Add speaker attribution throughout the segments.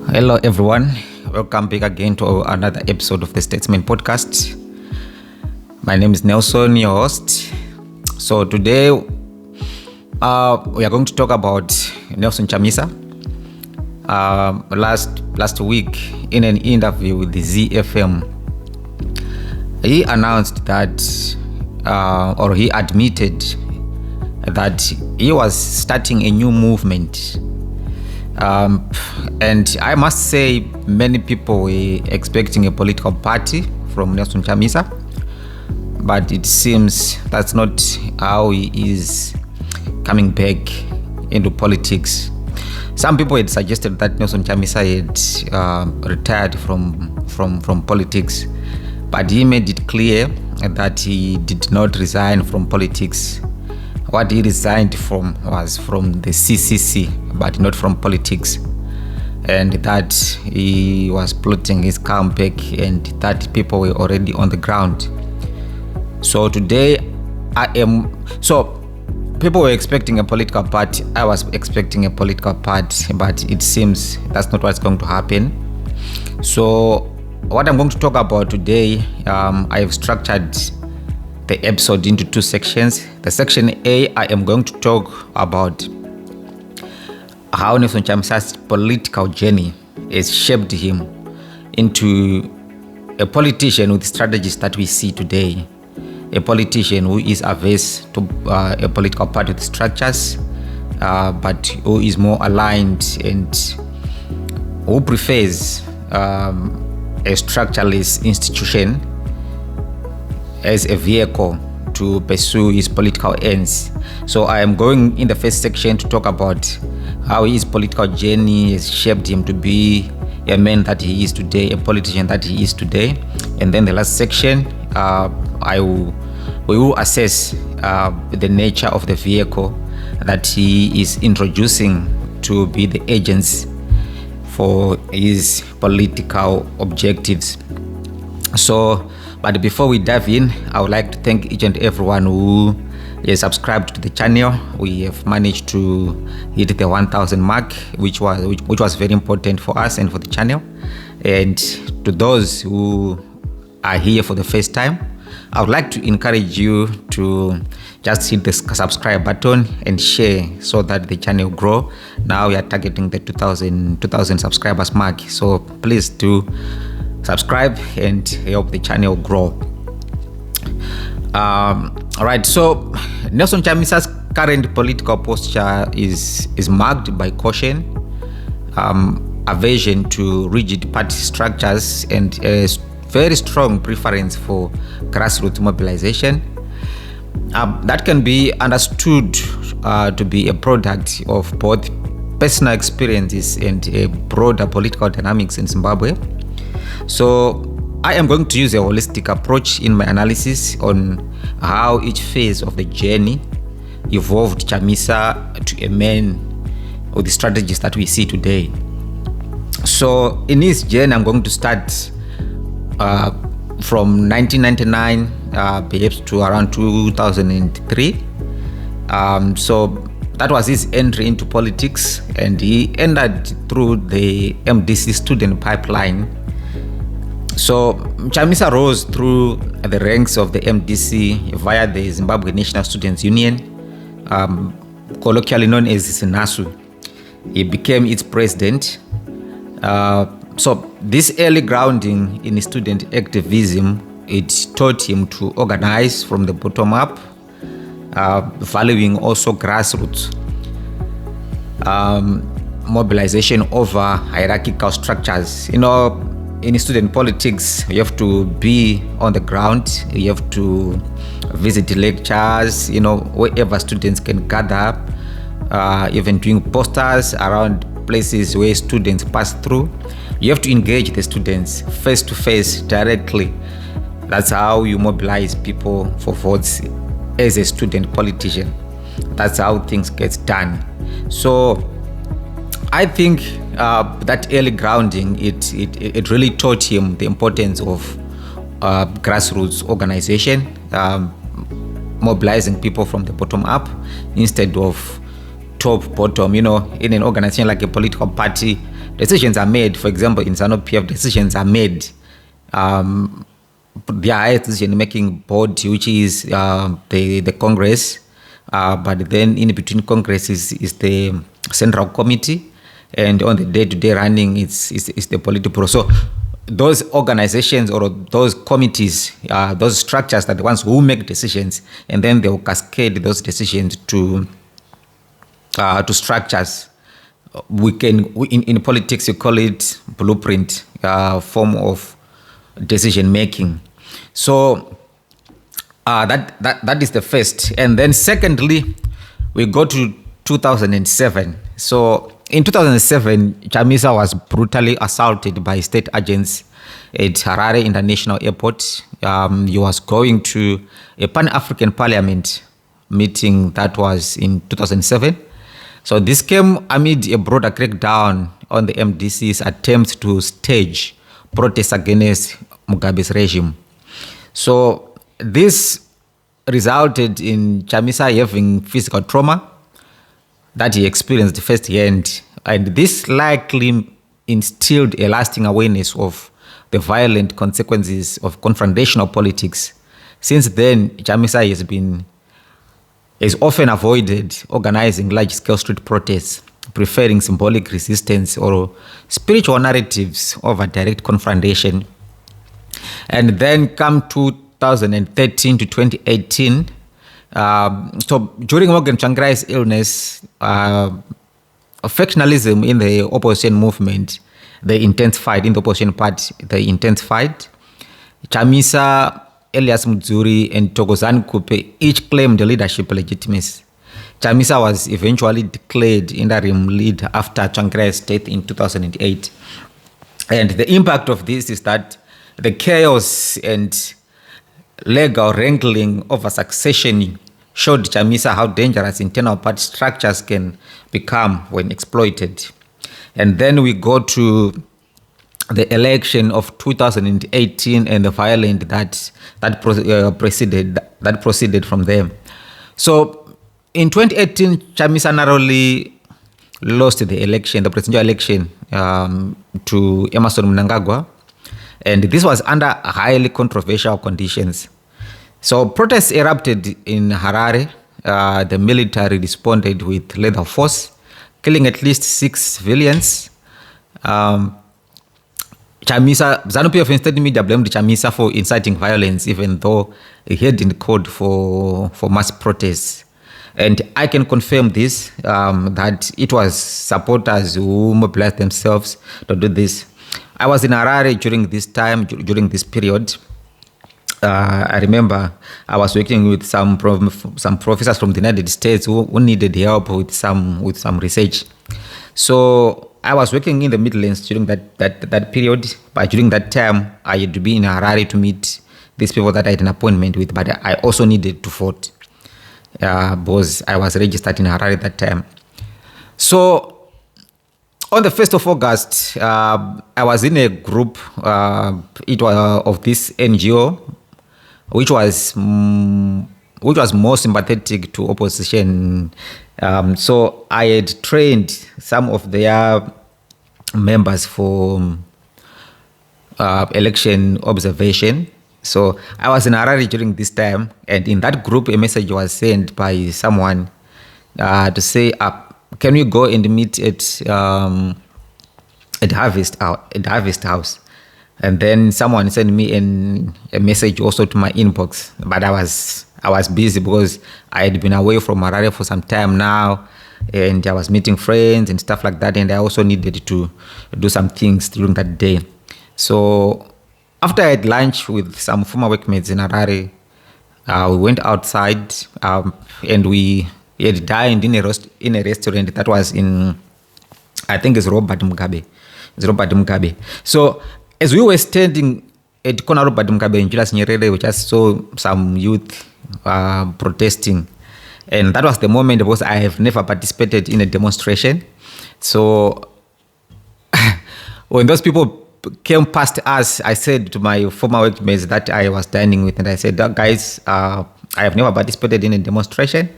Speaker 1: Hello, everyone. Welcome back again to another episode of the Statesman Podcast. My name is Nelson, your host. So today, we are going to talk about Nelson Chamisa. Last week, in an interview with the ZFM, he announced that, or he admitted that he was starting a new movement. And I must say, many people were expecting a political party from Nelson Chamisa, but it seems that's not how he is coming back into politics. Some people had suggested that Nelson Chamisa had retired from politics, but he made it clear that he did not resign from politics. What he resigned from was from the CCC, but not from politics, and that he was plotting his comeback and that people were already on the ground. So today, people were expecting a political party. I was expecting a political party, but it seems that's not what's going to happen. So what I'm going to talk about today, I have structured the episode into two sections. The section A, I am going to talk about how Nelson Chamisa's political journey has shaped him into a politician with strategies that we see today. A politician who is averse to a political party with structures, but who is more aligned and who prefers a structureless institution as a vehicle to pursue his political ends. So I am going in the first section to talk about how his political journey has shaped him to be a man that he is today, a politician that he is today. And then the last section, we will assess the nature of the vehicle that he is introducing to be the agents for his political objectives. But before we dive in, I would like to thank each and everyone who has subscribed to the channel. We have managed to hit the 1,000 mark, which was very important for us and for the channel. And to those who are here for the first time, I would like to encourage you to just hit the subscribe button and share so that the channel grow. Now we are targeting the 2,000 subscribers mark. So please do subscribe and help the channel grow. Alright, so Nelson Chamisa's current political posture is marked by caution, aversion to rigid party structures, and a very strong preference for grassroots mobilization. That can be understood to be a product of both personal experiences and a broader political dynamics in Zimbabwe. So I am going to use a holistic approach in my analysis on how each phase of the journey evolved Chamisa to a man with the strategies that we see today. So in this journey, I'm going to start from 1999 perhaps to around 2003. So that was his entry into politics, and he entered through the MDC student pipeline. So Chamisa rose through the ranks of the MDC via the Zimbabwe National Students Union, colloquially known as SINASU. He became its president. So this early grounding in student activism, it taught him to organize from the bottom up, valuing also grassroots mobilization over hierarchical structures. In student politics, you have to be on the ground, you have to visit lectures, wherever students can gather, even doing posters around places where students pass through. You have to engage the students face to face directly. That's how you mobilize people for votes as a student politician. That's how things get done. So I think that early grounding, it really taught him the importance of grassroots organization, mobilizing people from the bottom up instead of top, bottom. In an organization like a political party, decisions are made. For example, in ZANU-PF, decisions are made. The highest decision-making body, which is the Congress, but then in between Congress is the Central Committee, and on the day-to-day running, it's the Politburo. So those organizations or those committees, those structures are the ones who make decisions, and then they will cascade those decisions to structures. In politics, you call it blueprint, form of decision making. So that is the first. And then secondly, we go to 2007. So in 2007, Chamisa was brutally assaulted by state agents at Harare International Airport. He was going to a Pan-African Parliament meeting that was in 2007. So this came amid a broader crackdown on the MDC's attempts to stage protests against Mugabe's regime. So this resulted in Chamisa having physical trauma that he experienced firsthand, and this likely instilled a lasting awareness of the violent consequences of confrontational politics. Since then, Chamisa has often avoided organizing large-scale street protests, preferring symbolic resistance or spiritual narratives over direct confrontation. And then come 2013 to 2018, so during Morgan Tsvangirai's illness, factionalism in the opposition movement, they intensified. In the opposition party, they intensified. Chamisa, Elias Mudzuri, and Thokozani Kupe each claimed leadership legitimacy. Chamisa was eventually declared interim leader after Tsvangirai's death in 2008. And the impact of this is that the chaos and legal wrangling over succession showed Chamisa how dangerous internal party structures can become when exploited. And then we go to the election of 2018 and the violence that proceeded from there. So in 2018, Chamisa narrowly lost the election, the presidential election, to Emmerson Mnangagwa, and this was under highly controversial conditions. So protests erupted in Harare. The military responded with lethal force, killing at least 6 civilians. Chamisa, ZANU-PF and state media blamed Chamisa for inciting violence, even though he hadn't called for mass protests. And I can confirm this, that it was supporters who mobilized themselves to do this. I was in Harare during this time, during this period. I remember I was working with some professors from the United States who needed help with some research. So I was working in the Midlands during that period, but during that time I had to be in Harare to meet these people that I had an appointment with, but I also needed to vote because I was registered in Harare at that time. So on the 1st of August, I was in a group it was of this NGO, which was more sympathetic to opposition. So I had trained some of their members for election observation. So I was in Harare during this time, and in that group, a message was sent by someone to say, "Can we go and meet at Harvest House?" And then someone sent me a message also to my inbox, but I was busy because I had been away from Harare for some time now, and I was meeting friends and stuff like that, and I also needed to do some things during that day. So after I had lunch with some former workmates in Harare, we went outside and we had dined in a restaurant that was in, I think it's Robert Mugabe. So as we were standing at corner Robert Mugabe and Julius Nyerere, we just saw some youth protesting. And that was the moment, because I have never participated in a demonstration. So when those people came past us, I said to my former workmates that I was dining with, and I said, "Guys, I have never participated in a demonstration,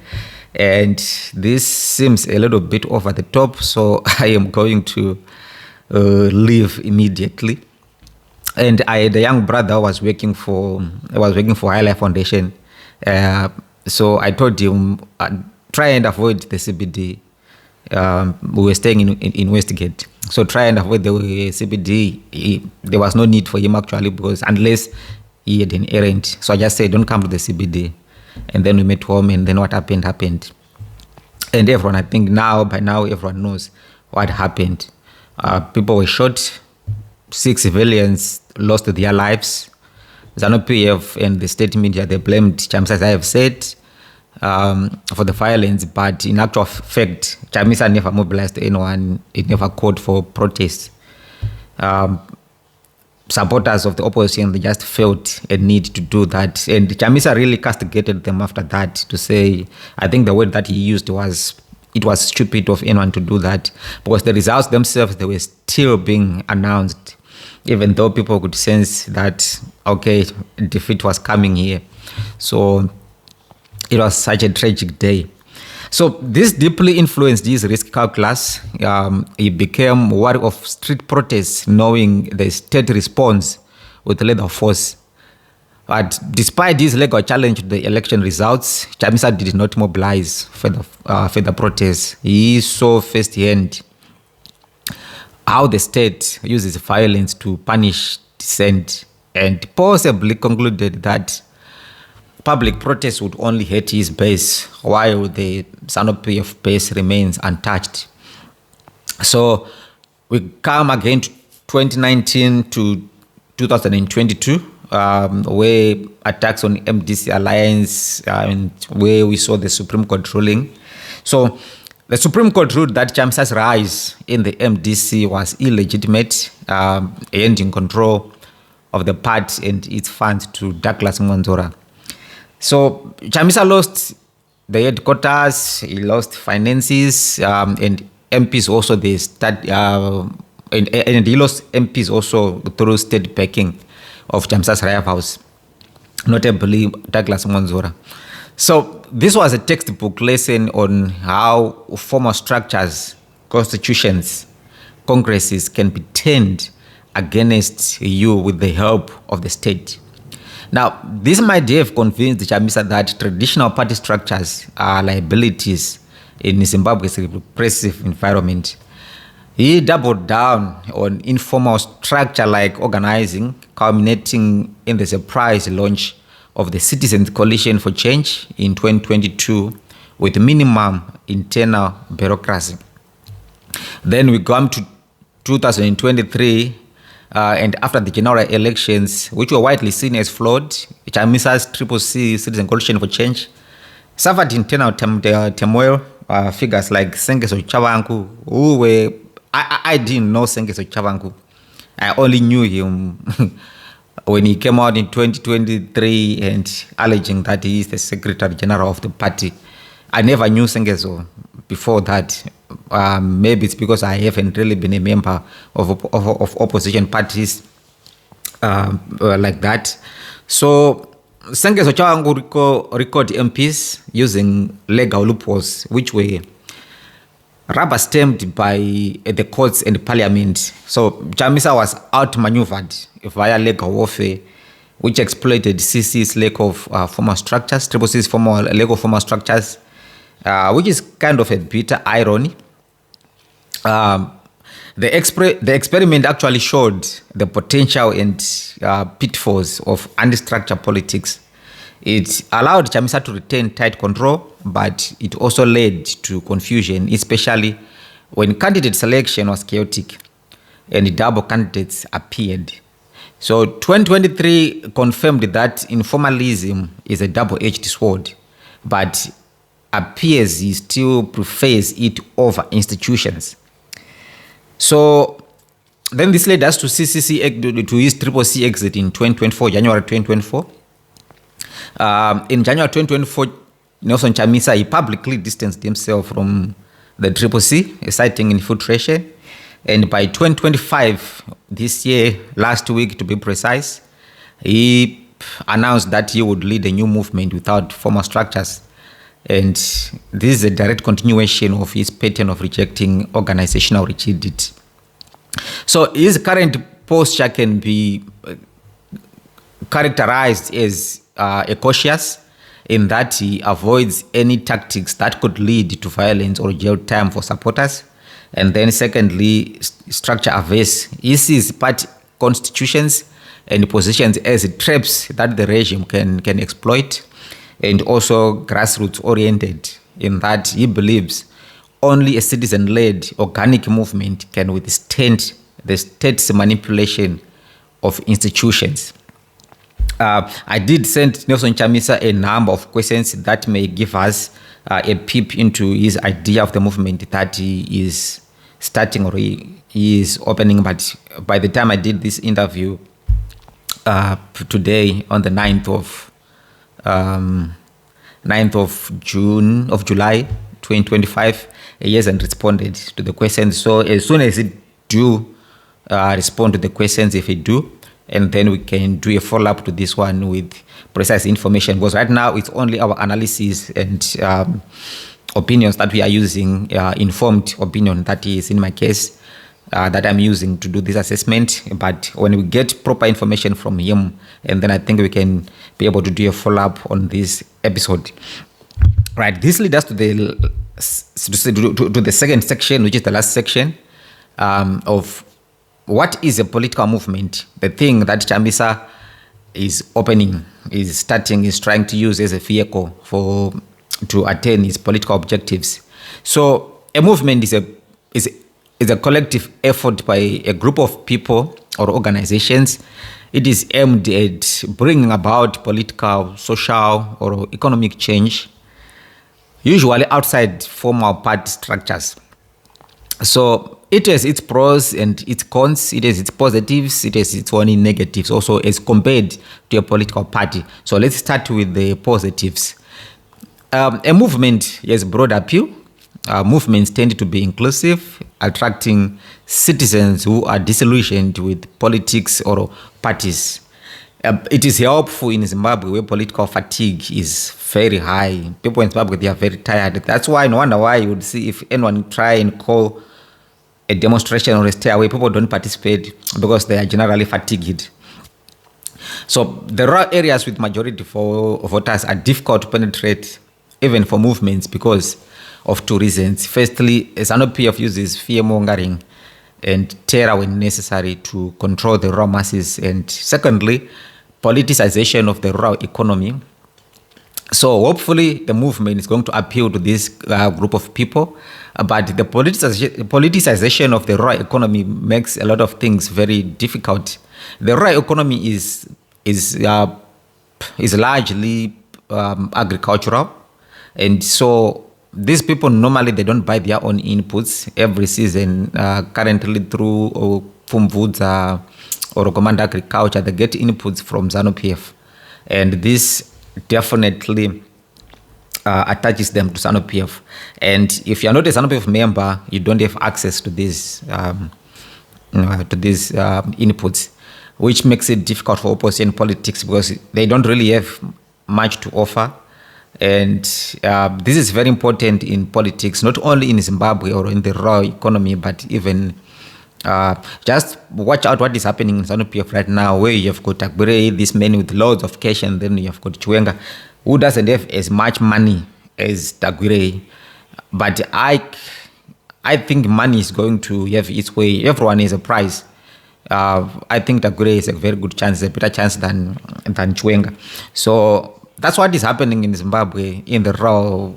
Speaker 1: And this seems a little bit over the top, so I am going to leave immediately. And I had a young brother who was working for High Life Foundation. So I told him, try and avoid the CBD. We were staying in Westgate. So try and avoid the CBD. There was no need for him actually, because unless he had an errand. So I just said, don't come to the CBD. And then we met home, and then what happened. And everyone, I think by now, everyone knows what happened. People were shot, 6 civilians lost their lives. ZANU-PF and the state media, they blamed Chamisa, as I have said, for the violence, but in actual fact, Chamisa never mobilized anyone. It never called for protests. Supporters of the opposition, they just felt a need to do that. And Chamisa really castigated them after that, to say, I think the word that he used was, it was stupid of anyone to do that, because the results themselves, they were still being announced, even though people could sense that, okay, defeat was coming here. So it was such a tragic day. So this deeply influenced his risk calculus. He became wary of street protests, knowing the state response with lethal force. But despite this legal challenge to the election results, Chamisa did not mobilize for the protests. He saw firsthand how the state uses violence to punish dissent, and possibly concluded that public protests would only hurt his base, while the ZANU-PF base remains untouched. So we come again to 2019 to 2022, where attacks on MDC alliance, and where we saw the Supreme Court ruling. So the Supreme Court ruled that Chamisa's rise in the MDC was illegitimate, ending control of the party and its funds to Douglas Mwanzora. So Chamisa lost the headquarters, he lost finances, and MPs also, they start, and he lost MPs also through state backing of Chamisa's rivals, notably Douglas Mwanzora. So this was a textbook lesson on how formal structures, constitutions, congresses can be turned against you with the help of the state. Now, this might have convinced Chamisa that traditional party structures are liabilities in Zimbabwe's repressive environment. He doubled down on informal structure like organizing, culminating in the surprise launch of the Citizens Coalition for Change in 2022 with minimum internal bureaucracy. Then we come to 2023, and after the general elections, which were widely seen as flawed, Chamisa's CCC, Citizen Coalition for Change, suffered internal turmoil. Figures like Sengezo Chavangu, who were, I didn't know Sengezo Chavangu. I only knew him when he came out in 2023 and alleging that he is the Secretary General of the party. I never knew Sengezo before that. Maybe it's because I haven't really been a member of opposition parties like that. So Sengezo Chawangu record MPs using legal loopholes, which were rubber stamped by the courts and parliament. So Chamisa was outmaneuvered via legal warfare, which exploited CC's lack of formal structures, CCC's lack of formal structures, which is kind of a bitter irony. The experiment actually showed the potential and pitfalls of unstructured politics. It allowed Chamisa to retain tight control, but it also led to confusion, especially when candidate selection was chaotic and double candidates appeared. So 2023 confirmed that informalism is a double-edged sword, but appears he still prefers it over institutions. So then this led us to CCC, to his CCC exit in 2024, January 2024. In January 2024, Nelson Chamisa, he publicly distanced himself from the CCC, citing infiltration. And by 2025, this year, last week to be precise, he announced that he would lead a new movement without formal structures. And this is a direct continuation of his pattern of rejecting organizational rigidity. So his current posture can be characterized as a cautious, in that he avoids any tactics that could lead to violence or jail time for supporters. And then secondly, structure averse. He sees party constitutions and positions as traps that the regime can exploit, and also grassroots oriented, in that he believes only a citizen-led organic movement can withstand the state's manipulation of institutions. I did send Nelson Chamisa a number of questions that may give us a peep into his idea of the movement that he is starting, or he is opening. But by the time I did this interview today on the 9th of July 2025, he hasn't responded to the questions. So as soon as he do respond to the questions, if he do, and then we can do a follow-up to this one with precise information, because right now it's only our analysis and opinions that we are using, informed opinion that is in my case, that I'm using to do this assessment. But when we get proper information from him, and then I think we can be able to do a follow-up on this episode. Right, this leads us to the second section, which is the last section of what is a political movement. The thing that Chamisa is opening, is trying to use as a vehicle to attain his political objectives. So a movement is a collective effort by a group of people or organizations. It is aimed at bringing about political, social, or economic change, usually outside formal party structures. So it has its pros and its cons, it has its positives, it has its only negatives also as compared to a political party. So let's start with the positives. A movement has broad appeal. Movements tend to be inclusive, attracting citizens who are disillusioned with politics or parties. It is helpful in Zimbabwe, where political fatigue is very high. People in Zimbabwe, they are very tired. That's why no wonder why you would see if anyone try and call a demonstration or a stay away, people don't participate because they are generally fatigued. So the rural areas with majority for voters are difficult to penetrate, even for movements, because of two reasons. Firstly, ZANU-PF uses fear-mongering and terror when necessary to control the rural masses. And secondly, politicization of the rural economy. So hopefully the movement is going to appeal to this group of people. But the politicization of the rural economy makes a lot of things very difficult. The rural economy is largely agricultural, and so these people normally they don't buy their own inputs every season. Currently through Pumvudza or Command Agriculture, they get inputs from ZANU-PF, and this definitely attaches them to ZANU-PF. And if you're not a ZANU-PF member, you don't have access to these inputs, which makes it difficult for opposition politics because they don't really have much to offer. And this is very important in politics, not only in Zimbabwe or in the rural economy, but even just watch out what is happening in ZANU-PF right now, where you have got Agbure, this man with loads of cash, and then you have got Chiwenga, who doesn't have as much money as Agbure. But I think money is going to have its way. Everyone has a price. I think Agbure is a very good chance, a better chance than Chiwenga. So that's what is happening in Zimbabwe, in the rural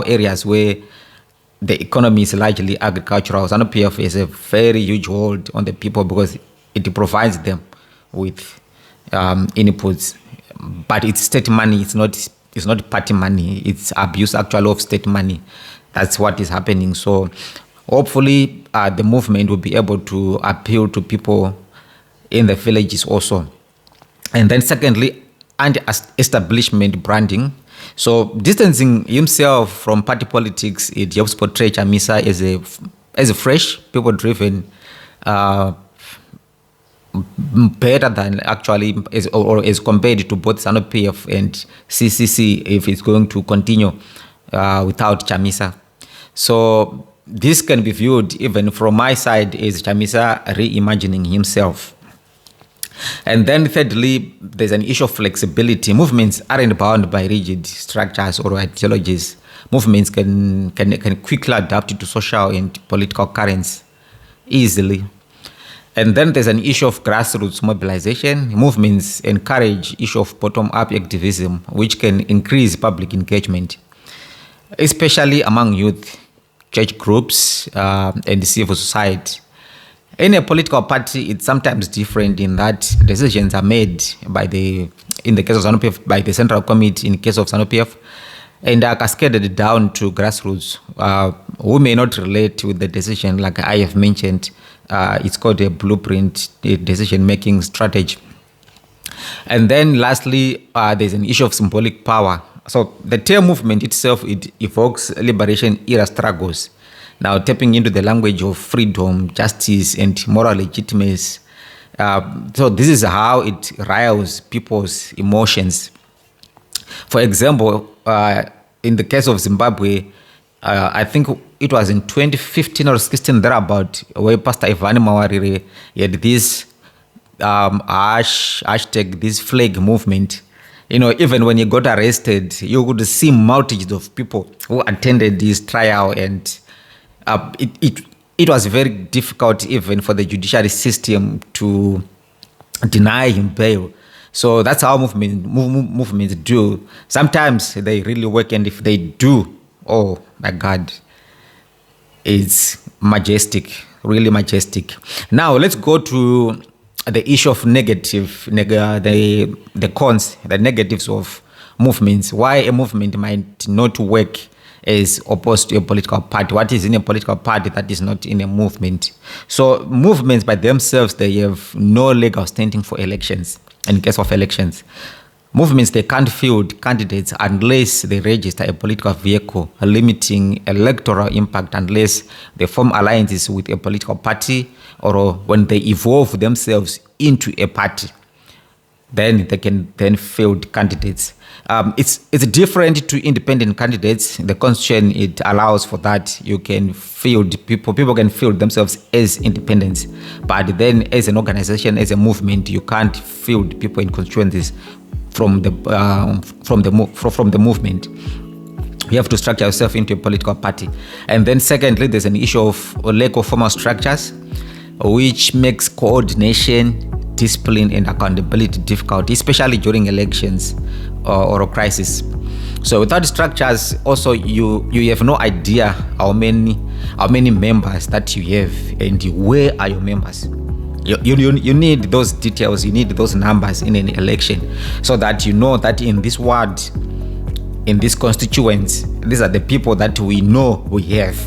Speaker 1: areas where the economy is largely agricultural. ZANU-PF has a very huge hold on the people because it provides them with inputs. But it's state money. It's not party money. It's abuse actually of state money. That's what is happening. So hopefully the movement will be able to appeal to people in the villages also. And then secondly, anti-establishment branding. So distancing himself from party politics, it helps portray Chamisa as a fresh, people-driven better than actually as compared to both ZANU-PF and CCC if it's going to continue without Chamisa. So this can be viewed even from my side as Chamisa reimagining himself. And then thirdly, there's an issue of flexibility. Movements aren't bound by rigid structures or ideologies. Movements can quickly adapt to social and political currents easily. And then there's an issue of grassroots mobilization. Movements encourage issue of bottom-up activism, which can increase public engagement, especially among youth, church groups, and civil society. In a political party, it's sometimes different in that decisions are made in the case of ZANU-PF, by the Central Committee, in the case of ZANU-PF, and are cascaded down to grassroots, who may not relate with the decision, like I have mentioned. It's called a blueprint, a decision-making strategy. And then lastly, there's an issue of symbolic power. So the term movement itself, it evokes liberation era struggles. Now tapping into the language of freedom, justice, and moral legitimacy. So this is how it riles people's emotions. For example, in the case of Zimbabwe, I think it was in 2015 or 16 thereabout, where Pastor Ivan Mawarire had this hashtag, this flag movement. You know, even when he got arrested, you could see multitudes of people who attended this trial, and it was very difficult even for the judiciary system to deny him bail. So that's how movements do. Sometimes they really work, and if they do, oh my God, it's majestic, really majestic. Now let's go to the issue of the cons, the negatives of movements. Why a movement might not work as opposed to a political party. What is in a political party that is not in a movement? So movements by themselves, they have no legal standing for elections. In case of elections, movements, they can't field candidates unless they register a political vehicle, limiting electoral impact unless they form alliances with a political party, or when they evolve themselves into a party, then they can then field candidates. It's different to independent candidates. The constitution, it allows for that. You can field people can field themselves as independents, but then as an organization, as a movement, you can't field people in constituencies from the movement. You have to structure yourself into a political party. And then secondly, there's an issue of lack of formal structures, which makes coordination, discipline, and accountability difficult, especially during elections or a crisis. So without structures, also you have no idea how many members that you have and where are your members. You need those details, you need those numbers in an election, so that you know that in this ward, in this constituents, these are the people that we know we have.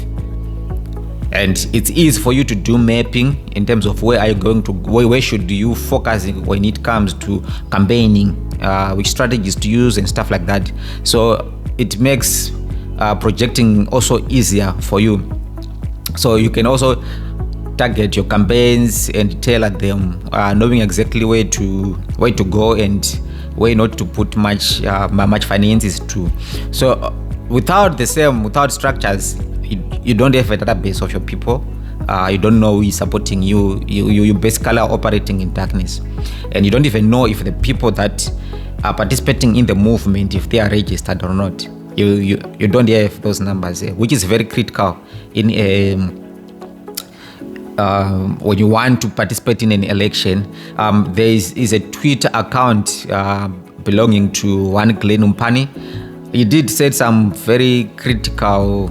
Speaker 1: And it's easy for you to do mapping in terms of where are you going to, where should you focus when it comes to campaigning, which strategies to use and stuff like that. So it makes projecting also easier for you. So you can also target your campaigns and tailor them, knowing exactly where to go and where not to put much finances to. So without structures, you don't have a database of your people. You don't know who is supporting you. You basically are operating in darkness, and you don't even know if the people that are participating in the movement, if they are registered or not. You don't have those numbers, which is very critical in when you want to participate in an election. There is a Twitter account belonging to one Glenn Umpani. He did say some very critical,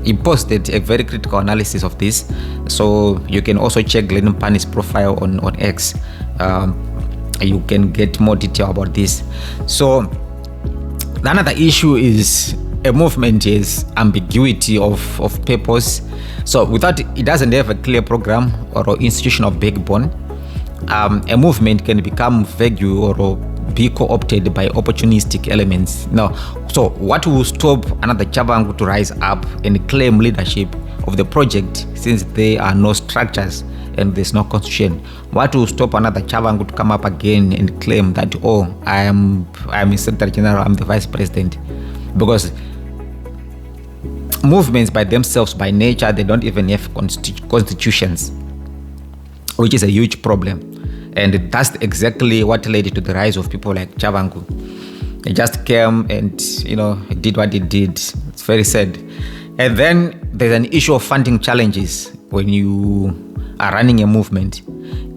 Speaker 1: he posted a very critical analysis of this. So you can also check Glenn Umpani's profile on X. You can get more detail about this. So another issue is a movement is ambiguity of purpose. So without it doesn't have a clear program or institutional backbone, a movement can become vague or be co-opted by opportunistic elements. Now, so what will stop another Chabangu to rise up and claim leadership of the project, since there are no structures and there's no constitution. What will stop another Chavangu to come up again and claim that, oh, I am a Secretary General, I'm the Vice President? Because movements by themselves, by nature, they don't even have constitutions, which is a huge problem. And that's exactly what led to the rise of people like Chavangu. He just came and, did what he did. It's very sad. And then there's an issue of funding challenges when you are running a movement.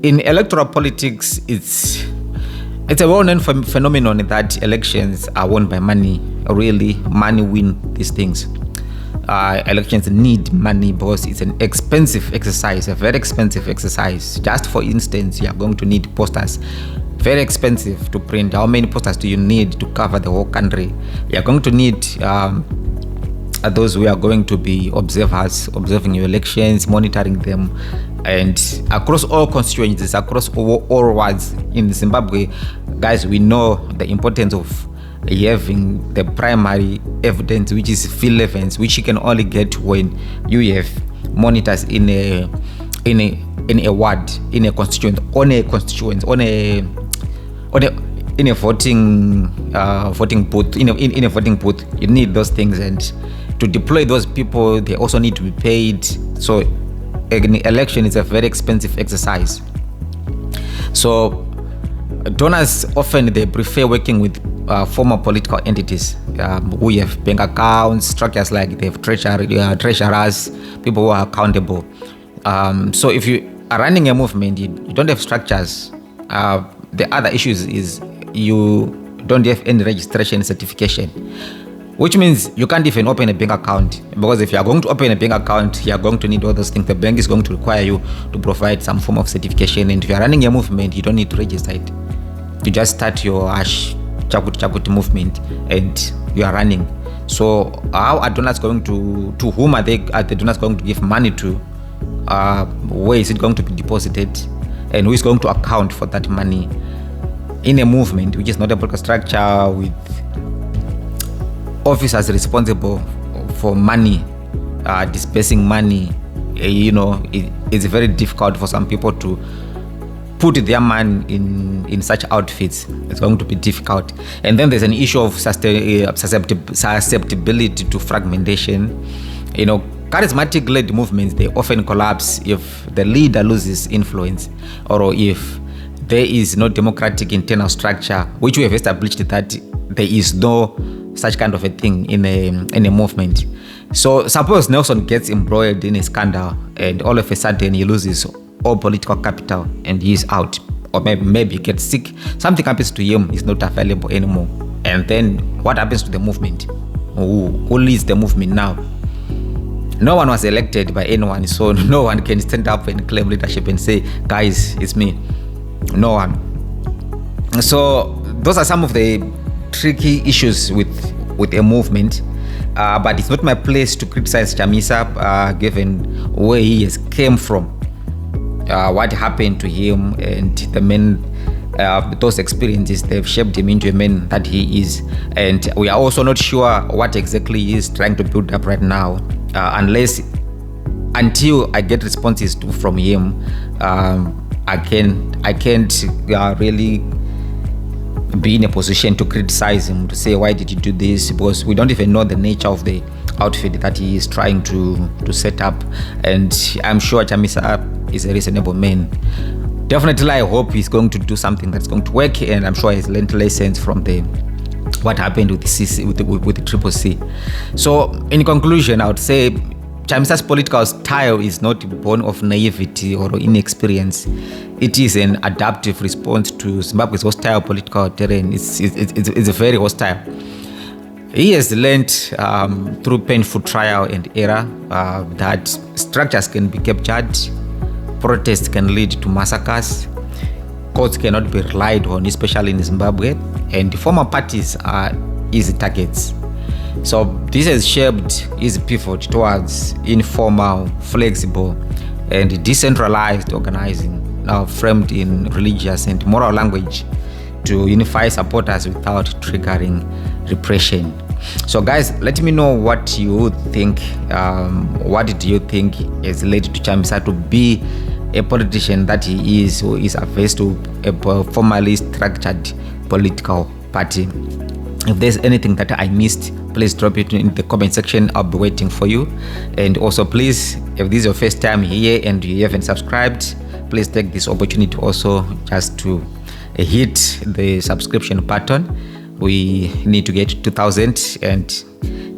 Speaker 1: In electoral politics, it's a well-known phenomenon that elections are won by money. Really, money win these things. Elections need money because it's an expensive exercise, a very expensive exercise. Just for instance, you are going to need posters. Very expensive to print. How many posters do you need to cover the whole country? You are going to need those who are going to be observers, observing your elections, monitoring them, and across all constituencies, across all wards in Zimbabwe, guys, we know the importance of having the primary evidence, which is field evidence, which you can only get when you have monitors in a ward, in a constituent, in a voting booth, in a voting booth. You need those things, and to deploy those people, they also need to be paid. So an election is a very expensive exercise. So donors often they prefer working with former political entities who have bank accounts, structures like they have treasurers, people who are accountable. So if you are running a movement, you don't have structures. The other issues is you don't have any registration certification, which means you can't even open a bank account, because if you are going to open a bank account, you are going to need all those things. The bank is going to require you to provide some form of certification, and if you are running a movement, you don't need to register it. You just start your Chakut movement and you are running. So how are donors going to whom are the donors going to give money to? Where is it going to be deposited, and who is going to account for that money in a movement which is not a political structure with officers responsible for money, dispersing money? It's very difficult for some people to put their man in such outfits. It's going to be difficult. And then there's an issue of susceptibility to fragmentation. Charismatic led movements, they often collapse if the leader loses influence, or if there is no democratic internal structure, which we have established that there is no such kind of a thing in a movement. So suppose Nelson gets embroiled in a scandal and all of a sudden he loses all political capital and he is out, or maybe he gets sick, something happens to him, he's not available anymore, and then what happens to the movement? Who leads the movement now? No one was elected by anyone, so no one can stand up and claim leadership and say, guys, it's me. No one. So those are some of the tricky issues with a movement, but it's not my place to criticize Chamisa, given where he has came from, what happened to him, and the men, those experiences, they've shaped him into a man that he is. And we are also not sure what exactly he is trying to build up right now, until I get responses from him. I can't really be in a position to criticize him, to say, why did you do this? Because we don't even know the nature of the outfit that he is trying to set up. And I'm sure Chamisa is a reasonable man. Definitely, I hope he's going to do something that's going to work, and I'm sure he's learned lessons from what happened with the CC, with the Triple C. So in conclusion, I would say Chamisa's political style is not born of naivety or inexperience. It is an adaptive response to Zimbabwe's hostile political terrain. It's very hostile. He has learned through painful trial and error that structures can be captured, protests can lead to massacres, courts cannot be relied on, especially in Zimbabwe, and former parties are easy targets. So this has shaped his pivot towards informal, flexible, and decentralized organizing, now framed in religious and moral language to unify supporters without triggering repression. So guys, let me know what you think. What do you think has led to Chamisa to be a politician that he is, who is averse to a formally structured political party? If there's anything that I missed, please drop it in the comment section. I'll be waiting for you. And also, please, if this is your first time here and you haven't subscribed, please take this opportunity also just to hit the subscription button. We need to get 2,000, and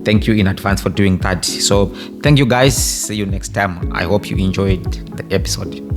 Speaker 1: thank you in advance for doing that. So thank you guys. See you next time. I hope you enjoyed the episode.